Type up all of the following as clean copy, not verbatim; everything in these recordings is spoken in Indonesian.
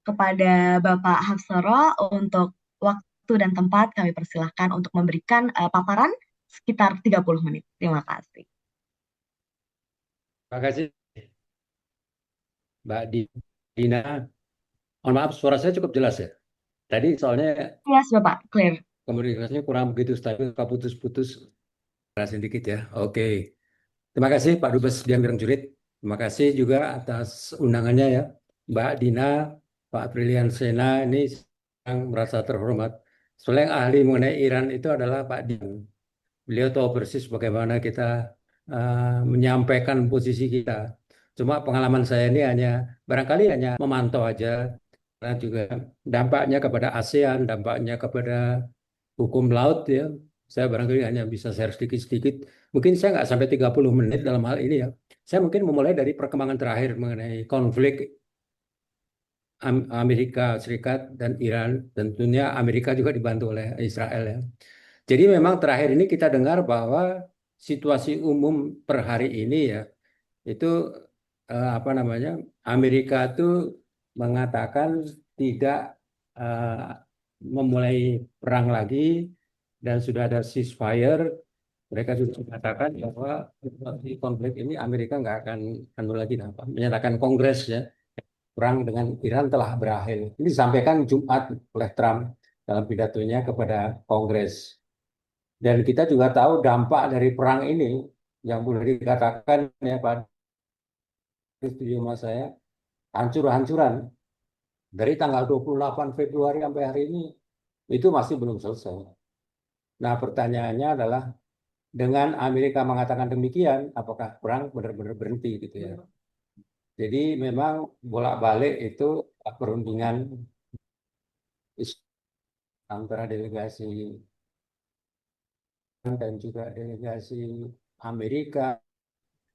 kepada Bapak Hafsoro untuk waktu dan tempat kami persilahkan untuk memberikan paparan sekitar 30 menit. Terima kasih. Terima kasih Mbak Dina. Mohon maaf, suara saya cukup jelas ya. Tadi soalnya Jelas Bapak, clear. komunikasinya kurang begitu stabil, suka putus-putus. Jelasin dikit ya. Oke. Terima kasih Pak Dubes Dian Jurid. Terima kasih juga atas undangannya ya. Mbak Dina, Pak Brilian Sena ini yang merasa terhormat. Soalnya yang ahli mengenai Iran itu adalah Pak Dian. Beliau tahu persis bagaimana kita menyampaikan posisi kita. Cuma pengalaman saya ini hanya barangkali hanya memantau aja, karena juga dampaknya kepada ASEAN, dampaknya kepada hukum laut ya. Saya barangkali hanya bisa share sedikit-sedikit. Mungkin saya nggak sampai 30 menit dalam hal ini ya. Saya mungkin memulai dari perkembangan terakhir mengenai konflik Amerika Serikat dan Iran. Tentunya Amerika juga dibantu oleh Israel ya. Jadi memang terakhir ini kita dengar bahwa situasi umum per hari ini ya, itu apa namanya, Amerika itu mengatakan tidak eh, memulai perang lagi dan sudah ada ceasefire. Mereka sudah mengatakan bahwa situasi konflik ini Amerika nggak akan anu lagi apa, menyatakan Kongres ya, perang dengan Iran telah berakhir. Ini disampaikan Jumat oleh Trump dalam pidatonya kepada Kongres. Dan kita juga tahu dampak dari perang ini yang boleh dikatakan ya Pak, setuju sama saya, hancur-hancuran dari tanggal 28 Februari sampai hari ini itu masih belum selesai. Nah, pertanyaannya adalah dengan Amerika mengatakan demikian, apakah perang benar-benar berhenti gitu ya. Jadi memang bolak-balik itu perundingan antara delegasi dan juga delegasi Amerika.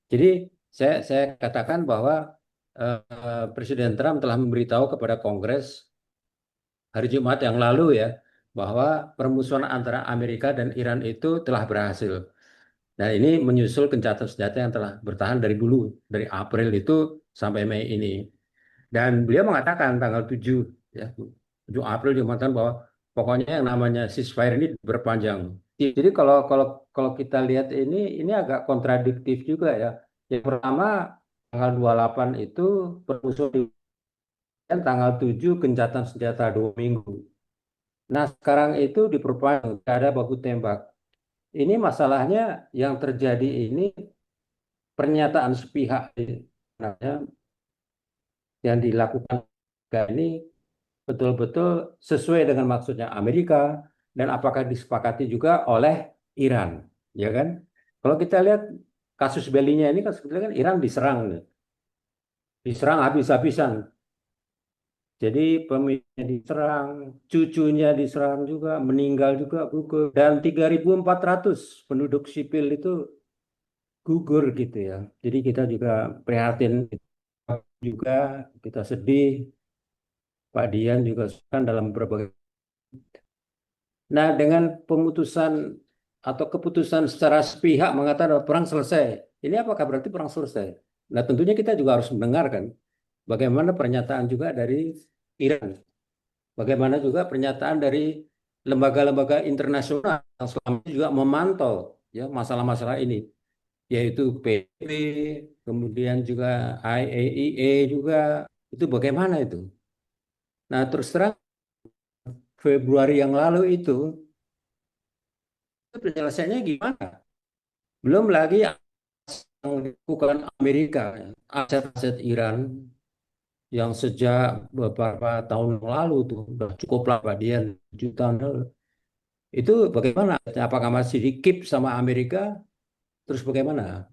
Jadi saya katakan bahwa Presiden Trump telah memberitahu kepada Kongres hari Jumat yang lalu ya, bahwa permusuhan antara Amerika dan Iran itu telah berhasil. Nah, ini menyusul gencatan senjata yang telah bertahan dari dulu, dari April itu sampai Mei ini. Dan beliau mengatakan tanggal 7 ya, 7 April dia mengatakan bahwa pokoknya yang namanya ceasefire ini berpanjang. Jadi kalau kalau kalau kita lihat ini agak kontradiktif juga ya. Yang pertama tanggal 28 itu permusuhan, dan tanggal 7 gencatan senjata 2 minggu. Nah, sekarang itu diperpanjang, tidak ada baku tembak. Ini masalahnya yang terjadi ini pernyataan sepihak yang dilakukan ini betul-betul sesuai dengan maksudnya Amerika dan apakah disepakati juga oleh Iran, ya kan? Kalau kita lihat kasus Belinya ini kan sebetulnya kan Iran diserang, diserang habis-habisan. Jadi pemimpinnya diserang, cucunya diserang juga, meninggal juga gugur, dan 3.400 penduduk sipil itu gugur gitu ya. Jadi kita juga prihatin juga, kita sedih. Pak Dian juga kan dalam berbagai. Nah, dengan pemutusan atau keputusan secara sepihak mengatakan bahwa perang selesai, ini apakah berarti perang selesai? Nah, tentunya kita juga harus mendengarkan bagaimana pernyataan juga dari Iran, bagaimana juga pernyataan dari lembaga-lembaga internasional yang selama ini juga memantau ya masalah-masalah ini, yaitu PBB, kemudian juga IAEA juga, itu bagaimana itu? Nah, terus terang Februari yang lalu itu penyelesaiannya gimana? Belum lagi yang dilakukan Amerika, aset-aset Iran yang sejak beberapa tahun lalu tuh udah cukup lah Pak Dian, jutaan lalu. Itu bagaimana? Apakah masih di keep sama Amerika? Terus bagaimana?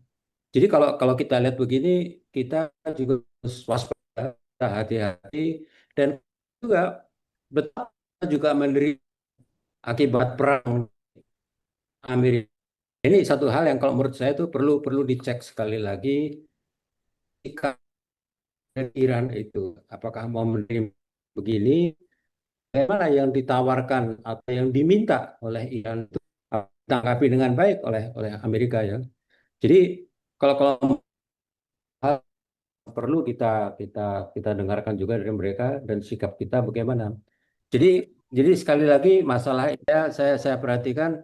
Jadi kalau kalau kita lihat begini, kita juga harus waspada, hati-hati, dan juga betapa juga menderita akibat perang Amerika. Ini satu hal yang kalau menurut saya itu perlu perlu dicek sekali lagi. Sikap Iran itu apakah mau menerima begini, bagaimana yang ditawarkan atau yang diminta oleh Iran itu ditanggapi dengan baik oleh oleh Amerika ya. Jadi kalau kalau perlu kita kita dengarkan juga dari mereka dan sikap kita bagaimana. Jadi jadi sekali lagi masalah ya saya perhatikan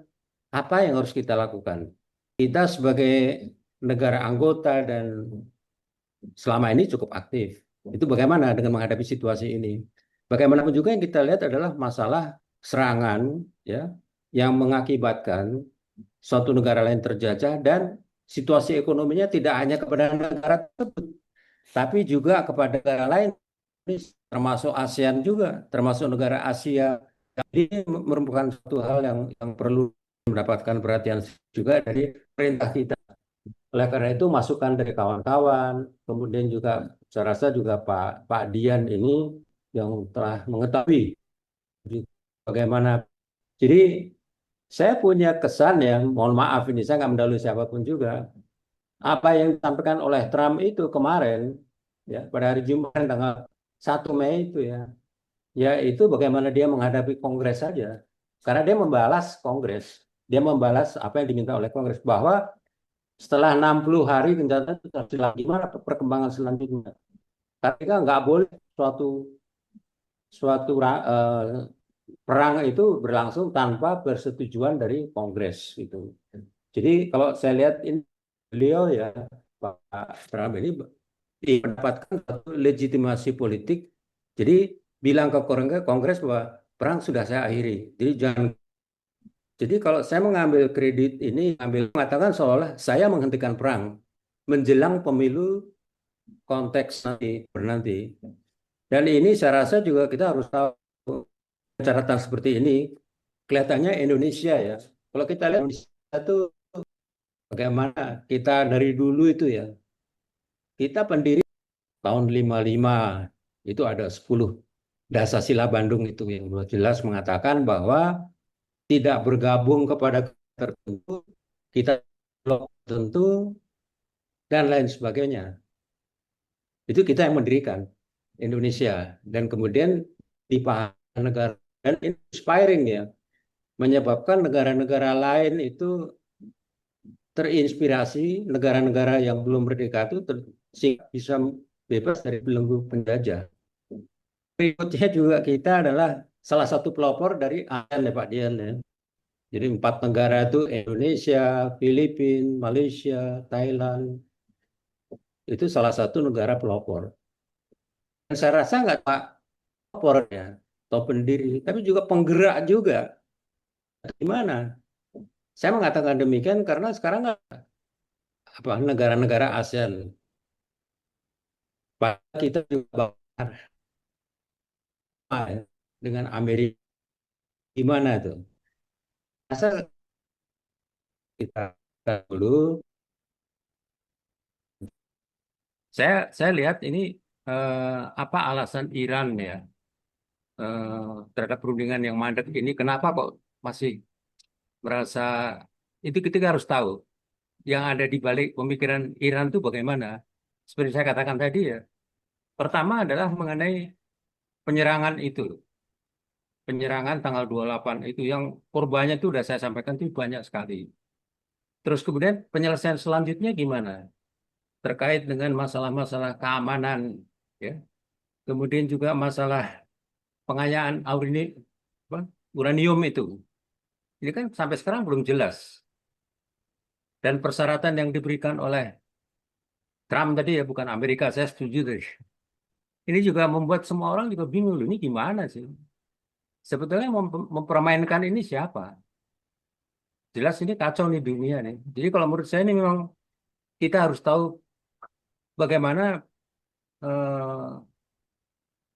apa yang harus kita lakukan. Kita sebagai negara anggota dan selama ini cukup aktif. Itu bagaimana dengan menghadapi situasi ini? Bagaimanapun juga yang kita lihat adalah masalah serangan ya yang mengakibatkan suatu negara lain terjajah dan situasi ekonominya tidak hanya kepada negara tersebut, tapi juga kepada negara lain, termasuk ASEAN juga, termasuk negara Asia. Jadi ini merupakan suatu hal yang perlu mendapatkan perhatian juga dari pemerintah kita. Oleh karena itu masukan dari kawan-kawan, kemudian juga saya rasa juga Pak Pak Dian ini yang telah mengetahui bagaimana. Jadi saya punya kesan ya, mohon maaf ini saya nggak mendahului siapapun juga. Apa yang disampaikan oleh Trump itu kemarin, ya pada hari Jumat tanggal 1 Mei itu ya, yaitu bagaimana dia menghadapi Kongres saja. Karena dia membalas Kongres, dia membalas apa yang diminta oleh Kongres bahwa setelah 60 hari kencatan itu gimana perkembangan selanjutnya. Karena nggak boleh suatu suatu perang itu berlangsung tanpa persetujuan dari Kongres gitu. Jadi kalau saya lihat ini beliau ya Pak Trump ini mendapatkan satu legitimasi politik. Jadi bilang ke Kongres bahwa perang sudah saya akhiri. Jadi jangan. Jadi kalau saya mengambil kredit ini, ambil mengatakan seolah saya menghentikan perang menjelang pemilu konteks nanti. Dan ini saya rasa juga kita harus tahu catatan seperti ini. Kelihatannya Indonesia ya. Kalau kita lihat Indonesia itu bagaimana kita dari dulu itu ya. Kita pendiri tahun 55 itu ada 10 Dasar-Sila Bandung itu yang jelas mengatakan bahwa tidak bergabung kepada tertentu, kita tertentu dan lain sebagainya. Itu kita yang mendirikan Indonesia dan kemudian dipahami negara dan inspiring ya, menyebabkan negara-negara lain itu terinspirasi negara-negara yang belum merdeka itu bisa bebas dari belenggu penjajah. Berikutnya juga kita adalah salah satu pelopor dari ASEAN ya Pak Dian ya. Jadi 4 negara itu Indonesia, Filipina, Malaysia, Thailand itu salah satu negara pelopor. Dan saya rasa nggak Pak pelopor ya atau pendiri, tapi juga penggerak juga. Gimana? Saya mengatakan demikian karena sekarang apa negara-negara ASEAN kita juga ya, dengan Amerika gimana tuh? Masa kita dulu saya lihat ini apa alasan Iran ya eh, terhadap perundingan yang mandek ini kenapa kok masih merasa itu kita harus tahu yang ada di balik pemikiran Iran itu bagaimana. Seperti saya katakan tadi ya, pertama adalah mengenai penyerangan itu. Penyerangan tanggal 28 itu yang korbannya itu sudah saya sampaikan itu banyak sekali. Terus kemudian penyelesaian selanjutnya gimana? Terkait dengan masalah-masalah keamanan, ya. Kemudian juga masalah pengayaan apa, uranium itu. Ini kan sampai sekarang belum jelas. Dan persyaratan yang diberikan oleh Trump tadi ya bukan Amerika, saya setuju tadi. Ini juga membuat semua orang juga bingung, loh, ini gimana sih? Sebetulnya mempermainkan ini siapa? Jelas ini kacau nih dunia nih. Jadi kalau menurut saya ini memang kita harus tahu bagaimana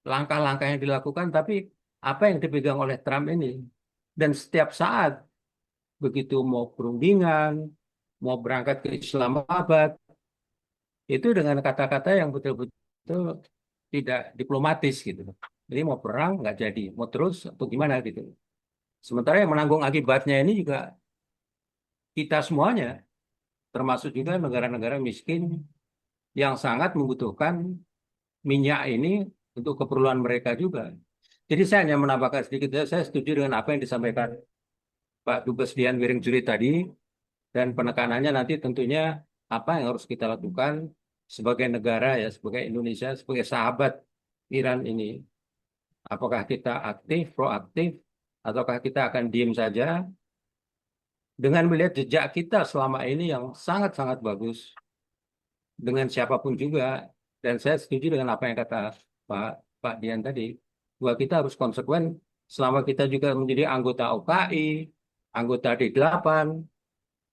langkah-langkah yang dilakukan, tapi apa yang dipegang oleh Trump ini. Dan setiap saat begitu mau perundingan, mau berangkat ke Islamabad, itu dengan kata-kata yang betul-betul tidak diplomatis gitu. Jadi mau perang nggak jadi, mau terus atau gimana gitu. Sementara yang menanggung akibatnya ini juga kita semuanya, termasuk juga negara-negara miskin yang sangat membutuhkan minyak ini untuk keperluan mereka juga. Jadi saya hanya menambahkan sedikit, saya setuju dengan apa yang disampaikan Pak Dubes Dian Wiringjuri tadi, dan penekanannya nanti tentunya apa yang harus kita lakukan sebagai negara ya, sebagai Indonesia, sebagai sahabat Iran ini, apakah kita aktif, proaktif, ataukah kita akan diem saja dengan melihat jejak kita selama ini yang sangat-sangat bagus dengan siapapun juga. Dan saya setuju dengan apa yang kata Pak Pak Dian tadi, bahwa kita harus konsekuen selama kita juga menjadi anggota OKI, anggota D8,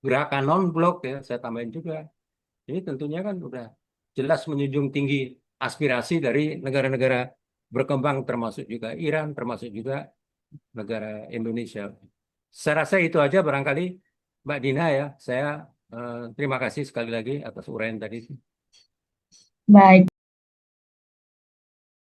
gerakan non-blok ya, saya tambahin juga. Ini tentunya kan udah jelas menjunjung tinggi aspirasi dari negara-negara berkembang termasuk juga Iran, termasuk juga negara Indonesia. Saya rasa itu aja barangkali Mbak Dina ya. Saya terima kasih sekali lagi atas uraian tadi. Baik.